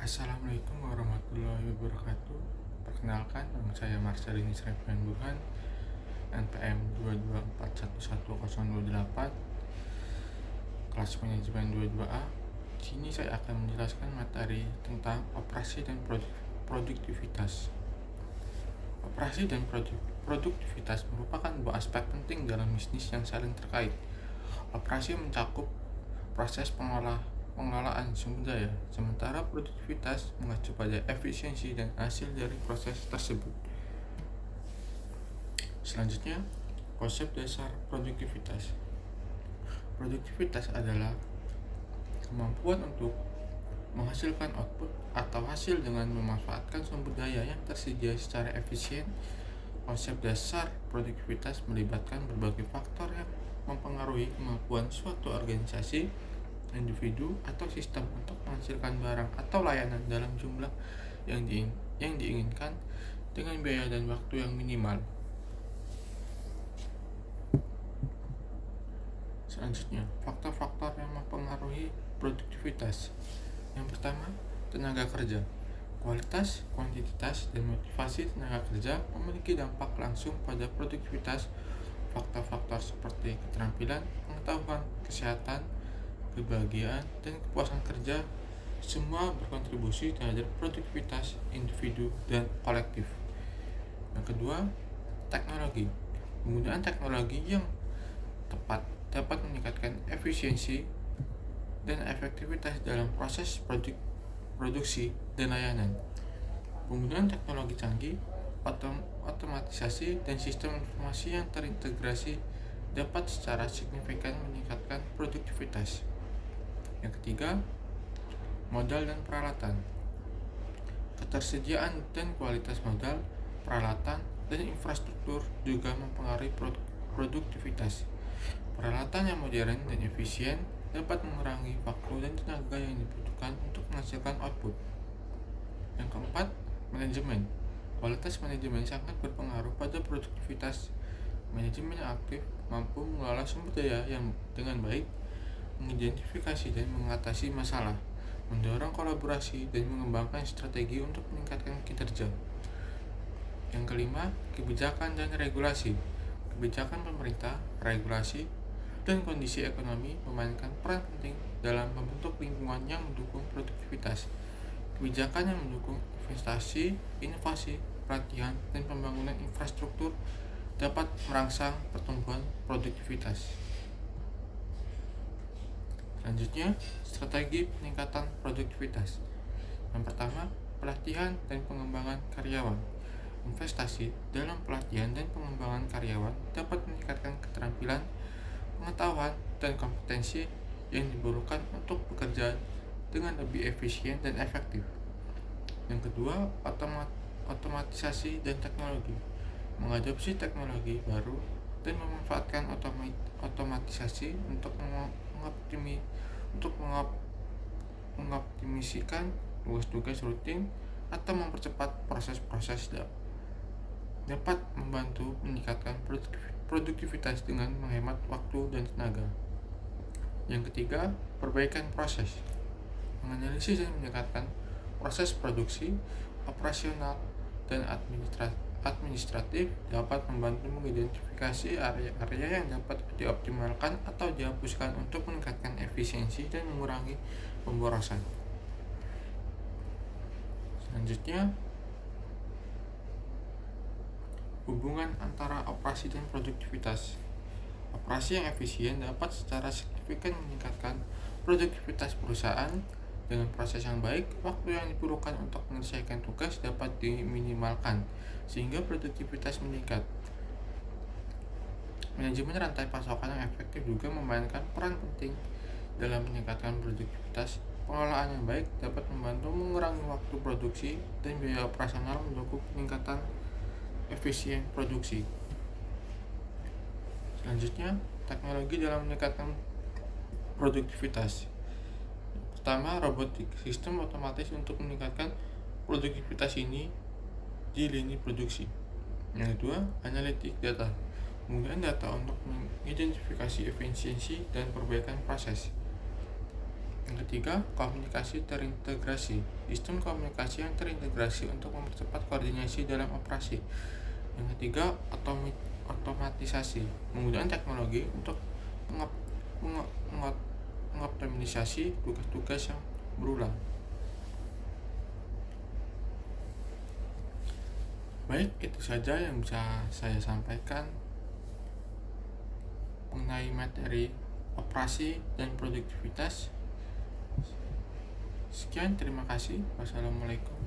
Assalamualaikum warahmatullahi wabarakatuh. Perkenalkan, nama saya Marcelini Srevian Burhan, NPM 224111028, kelas manajemen 22A. Di sini saya akan menjelaskan materi tentang operasi dan produktivitas. Operasi dan produktivitas merupakan dua aspek penting dalam bisnis yang saling terkait. Operasi mencakup proses pengelolaan sumber daya, sementara produktivitas mengacu pada efisiensi dan hasil dari proses tersebut. Selanjutnya, konsep dasar produktivitas. Produktivitas adalah kemampuan untuk menghasilkan output atau hasil dengan memanfaatkan sumber daya yang tersedia secara efisien. Konsep dasar produktivitas melibatkan berbagai faktor yang mempengaruhi kemampuan suatu organisasi, individu, atau sistem untuk menghasilkan barang atau layanan dalam jumlah yang diinginkan dengan biaya dan waktu yang minimal. Selanjutnya, faktor-faktor yang mempengaruhi produktivitas. Yang pertama, tenaga kerja. Kualitas, kuantitas, dan motivasi tenaga kerja memiliki dampak langsung pada produktivitas. Faktor-faktor seperti keterampilan, pengetahuan, kesehatan, kebahagiaan, dan kepuasan kerja semua berkontribusi terhadap produktivitas individu dan kolektif. Yang kedua, teknologi. Penggunaan teknologi yang tepat dapat meningkatkan efisiensi dan efektivitas dalam proses produksi dan layanan. Penggunaan teknologi canggih, otomatisasi, dan sistem informasi yang terintegrasi dapat secara signifikan meningkatkan produktivitas. Yang ketiga, modal dan peralatan. Ketersediaan dan kualitas modal, peralatan, dan infrastruktur juga mempengaruhi produktivitas. Peralatan yang modern dan efisien dapat mengurangi waktu dan tenaga yang dibutuhkan untuk menghasilkan output. Yang keempat, manajemen. Kualitas manajemen sangat berpengaruh pada produktivitas. Manajemen yang aktif mampu mengelola sumber daya yang dengan baik, mengidentifikasi dan mengatasi masalah, mendorong kolaborasi, dan mengembangkan strategi untuk meningkatkan kinerja. Yang kelima, kebijakan dan regulasi. Kebijakan pemerintah, regulasi, dan kondisi ekonomi memainkan peran penting dalam membentuk lingkungan yang mendukung produktivitas. Kebijakan yang mendukung investasi, inovasi, pelatihan, dan pembangunan infrastruktur dapat merangsang pertumbuhan produktivitas. Selanjutnya, strategi peningkatan produktivitas. Yang pertama, pelatihan dan pengembangan karyawan. Investasi dalam pelatihan dan pengembangan karyawan dapat meningkatkan keterampilan, pengetahuan, dan kompetensi yang diperlukan untuk bekerja dengan lebih efisien dan efektif. Yang kedua, otomatisasi dan teknologi. Mengadopsi teknologi baru dan memanfaatkan otomatisasi untuk mengoptimisikan tugas-tugas rutin atau mempercepat proses-proses dapat membantu meningkatkan produktivitas dengan menghemat waktu dan tenaga. Yang ketiga, perbaikan proses. Menganalisis dan meningkatkan proses produksi, operasional, dan administratif dapat membantu mengidentifikasi area-area yang dapat dioptimalkan atau dihapuskan untuk meningkatkan efisiensi dan mengurangi pemborosan. Selanjutnya, hubungan antara operasi dan produktivitas. Operasi yang efisien dapat secara signifikan meningkatkan produktivitas perusahaan. Dengan proses yang baik, waktu yang diperlukan untuk menyelesaikan tugas dapat diminimalkan, sehingga produktivitas meningkat. Manajemen rantai pasokan yang efektif juga memainkan peran penting dalam meningkatkan produktivitas. Pengelolaan yang baik dapat membantu mengurangi waktu produksi dan biaya operasional, mendukung peningkatan efisien produksi. Selanjutnya, teknologi dalam meningkatkan produktivitas. Pertama, robotik, sistem otomatis untuk meningkatkan produktivitas ini di lini produksi. Yang kedua, analitik data. Penggunaan data untuk mengidentifikasi efisiensi dan perbaikan proses. Yang ketiga, komunikasi terintegrasi. Sistem komunikasi yang terintegrasi untuk mempercepat koordinasi dalam operasi. Yang ketiga, otomatisasi. Menggunakan teknologi untuk mengoptimalisasi tugas-tugas yang berulang. Baik, itu saja yang bisa saya sampaikan mengenai materi operasi dan produktivitas. Sekian, terima kasih. Wassalamualaikum.